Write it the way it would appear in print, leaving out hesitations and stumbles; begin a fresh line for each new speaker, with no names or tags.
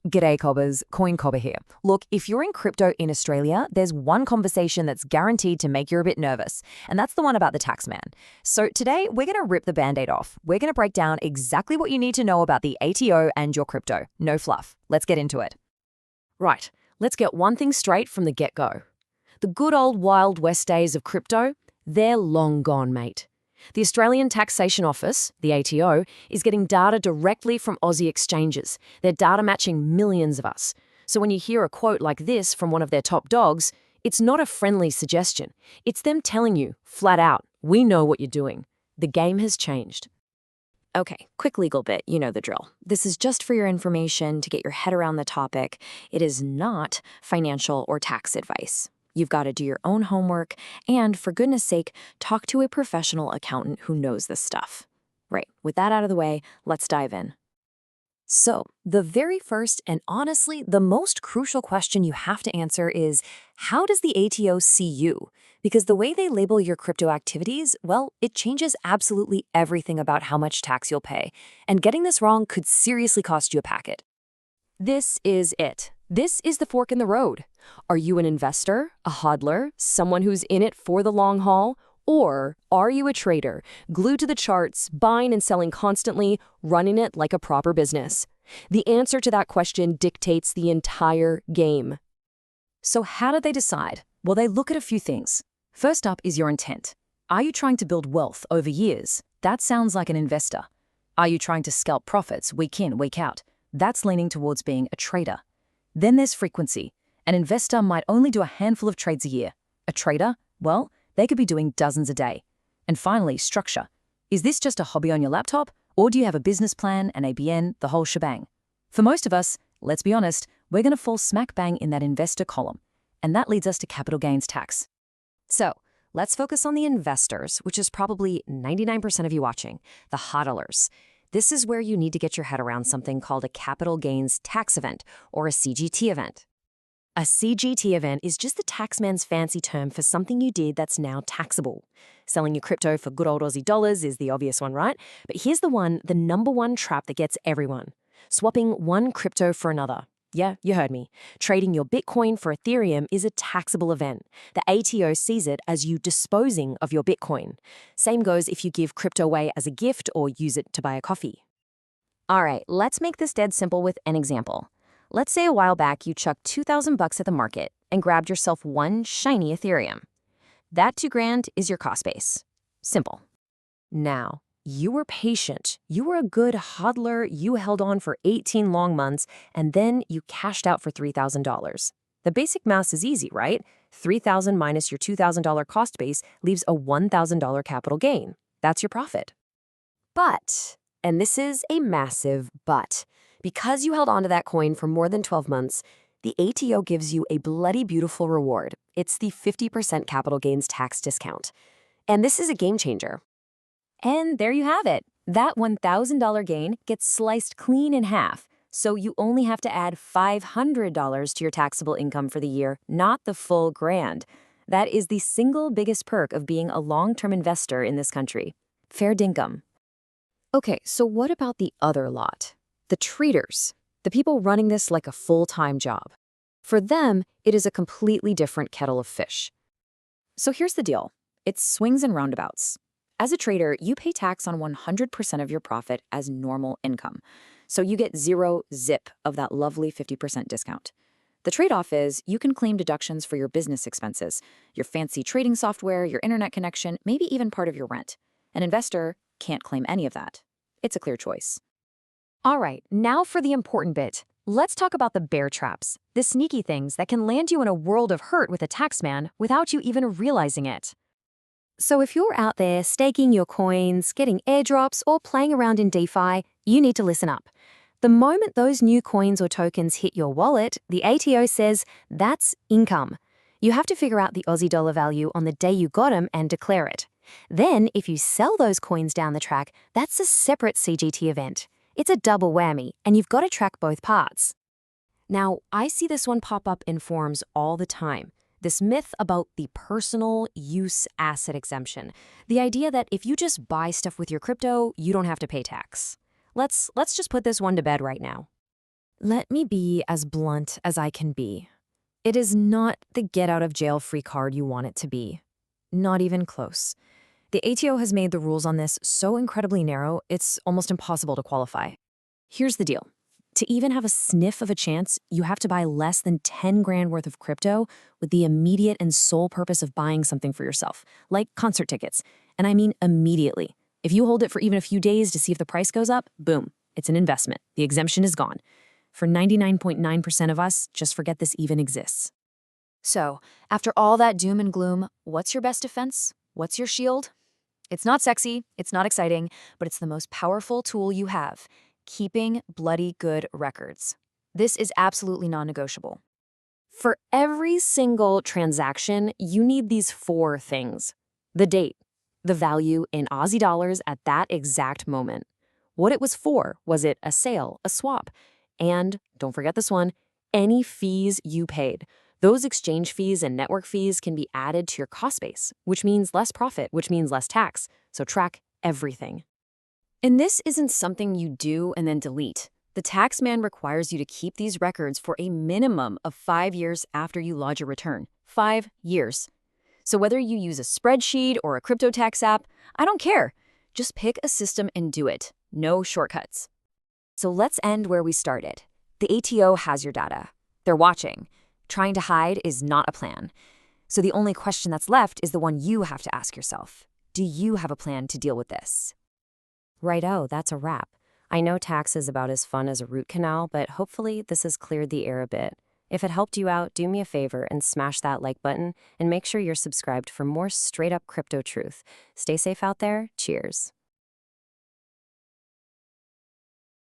G'day Cobbers, Cobber here. Look, if you're in crypto in Australia, there's one conversation that's guaranteed to make you a bit nervous, and that's the one about the taxman. So today, we're going to rip the band-aid off. We're going to break down exactly what you need to know about the ATO and your crypto. No fluff. Let's get into it.
Right, let's get one thing straight from the get-go. The good old Wild West days of crypto, they're long gone, mate. The Australian Taxation Office, the ATO, is getting data directly from Aussie exchanges. They're data matching millions of us. So when you hear a quote like this from one of their top dogs, it's not a friendly suggestion. It's them telling you, flat out, we know what you're doing. The game has changed.
Okay, quick legal bit, you know the drill. This is just for your information to get your head around the topic. It is not financial or tax advice. You've got to do your own homework, and for goodness sake, talk to a professional accountant who knows this stuff. Right, with that out of the way, let's dive in.
So, the very first and honestly the most crucial question you have to answer is, how does the ATO see you? Because the way they label your crypto activities, well, it changes absolutely everything about how much tax you'll pay. And getting this wrong could seriously cost you a packet.
This is it. This is the fork in the road. Are you an investor, a hodler, someone who's in it for the long haul? Or are you a trader, glued to the charts, buying and selling constantly, running it like a proper business? The answer to that question dictates the entire game.
So how do they decide? Well, they look at a few things. First up is your intent. Are you trying to build wealth over years? That sounds like an investor. Are you trying to scalp profits week in, week out? That's leaning towards being a trader. Then there's frequency. An investor might only do a handful of trades a year. A trader, well, they could be doing dozens a day. And finally, structure. Is this just a hobby on your laptop, or do you have a business plan, an ABN, the whole shebang? For most of us, let's be honest, we're going to fall smack bang in that investor column. And that leads us to capital gains tax. So, let's focus on the investors, which is probably 99% of you watching, the hodlers. This is where you need to get your head around something called a capital gains tax event, or a CGT event. A CGT event is just the taxman's fancy term for something you did that's now taxable. Selling your crypto for good old Aussie dollars is the obvious one, right? But here's the number one trap that gets everyone. Swapping one crypto for another. Yeah, you heard me. Trading your Bitcoin for Ethereum is a taxable event. The ATO sees it as you disposing of your Bitcoin. Same goes if you give crypto away as a gift or use it to buy a coffee.
All right, let's make this dead simple with an example. Let's say a while back you chucked $2,000 at the market and grabbed yourself one shiny Ethereum. That $2,000 is your cost base. Simple.
Now, you were patient. You were a good hodler. You held on for 18 long months, and then you cashed out for $3,000. The basic math is easy, right? $3,000 minus your $2,000 cost base leaves a $1,000 capital gain. That's your profit. But, and this is a massive but, because you held onto that coin for more than 12 months, the ATO gives you a bloody beautiful reward. It's the 50% capital gains tax discount. And this is a game changer. And there you have it. That $1,000 gain gets sliced clean in half. So you only have to add $500 to your taxable income for the year, not the full grand. That is the single biggest perk of being a long-term investor in this country. Fair dinkum.
Okay, so what about the other lot? The traders, the people running this like a full-time job. For them, it is a completely different kettle of fish. So here's the deal. It's swings and roundabouts. As a trader, you pay tax on 100% of your profit as normal income. So you get zero zip of that lovely 50% discount. The trade-off is you can claim deductions for your business expenses, your fancy trading software, your internet connection, maybe even part of your rent. An investor can't claim any of that. It's a clear choice.
All right, now for the important bit. Let's talk about the bear traps, the sneaky things that can land you in a world of hurt with a taxman without you even realizing it. So if you're out there staking your coins, getting airdrops, or playing around in DeFi, you need to listen up. The moment those new coins or tokens hit your wallet, the ATO says that's income. You have to figure out the Aussie dollar value on the day you got them and declare it. Then, if you sell those coins down the track, that's a separate CGT event. It's a double whammy, and you've got to track both parts. Now, I see this one pop up in forums all the time. This myth about the personal use asset exemption. The idea that if you just buy stuff with your crypto, you don't have to pay tax. Let's just put this one to bed right now.
Let me be as blunt as I can be. It is not the get-out-of-jail-free card you want it to be. Not even close. The ATO has made the rules on this so incredibly narrow, it's almost impossible to qualify. Here's the deal. To even have a sniff of a chance, you have to buy less than 10 grand worth of crypto with the immediate and sole purpose of buying something for yourself, like concert tickets. And I mean immediately. If you hold it for even a few days to see if the price goes up, boom, it's an investment. The exemption is gone. For 99.9% of us, just forget this even exists.
So, after all that doom and gloom, what's your best defense? What's your shield? It's not sexy, it's not exciting, but it's the most powerful tool you have. Keeping bloody good records. This is absolutely non-negotiable.
For every single transaction, you need these 4 things. The date, the value in Aussie dollars at that exact moment. What it was for, was it a sale, a swap? And, don't forget this one, any fees you paid. Those exchange fees and network fees can be added to your cost base, which means less profit, which means less tax. So track everything.
And this isn't something you do and then delete. The tax man requires you to keep these records for a minimum of 5 years after you lodge your return. 5 years. So whether you use a spreadsheet or a crypto tax app, I don't care. Just pick a system and do it. No shortcuts. So let's end where we started. The ATO has your data. They're watching. Trying to hide is not a plan. So the only question that's left is the one you have to ask yourself. Do you have a plan to deal with this?
Righto, that's a wrap. I know tax is about as fun as a root canal, but hopefully this has cleared the air a bit. If it helped you out, do me a favor and smash that like button and make sure you're subscribed for more straight-up crypto truth. Stay safe out there. Cheers.